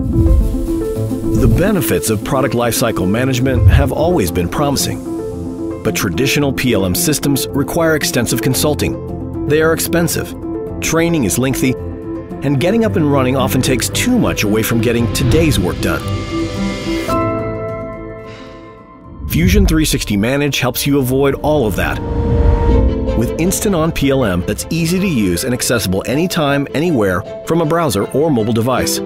The benefits of product lifecycle management have always been promising, but traditional PLM systems require extensive consulting. They are expensive, training is lengthy, and getting up and running often takes too much away from getting today's work done. Fusion 360 Manage helps you avoid all of that. With instant-on PLM that's easy to use and accessible anytime, anywhere, from a browser or mobile device.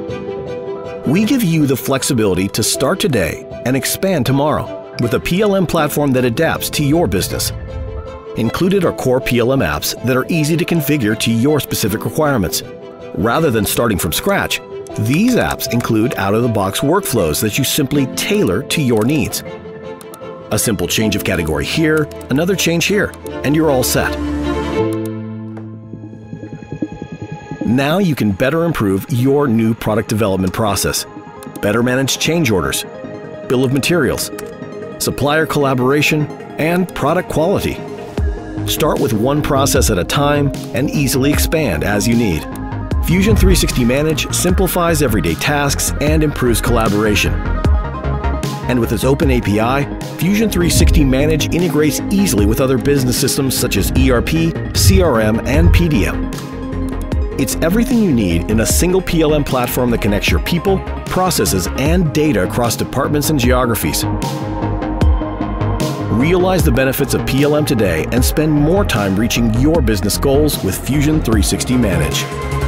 We give you the flexibility to start today and expand tomorrow with a PLM platform that adapts to your business. Included are core PLM apps that are easy to configure to your specific requirements. Rather than starting from scratch, these apps include out-of-the-box workflows that you simply tailor to your needs. A simple change of category here, another change here, and you're all set. Now you can better improve your new product development process, better manage change orders, bill of materials, supplier collaboration, and product quality. Start with one process at a time and easily expand as you need. Fusion 360 Manage simplifies everyday tasks and improves collaboration. And with its open API, Fusion 360 Manage integrates easily with other business systems such as ERP, CRM, and PDM. It's everything you need in a single PLM platform that connects your people, processes, and data across departments and geographies. Realize the benefits of PLM today and spend more time reaching your business goals with Fusion 360 Manage.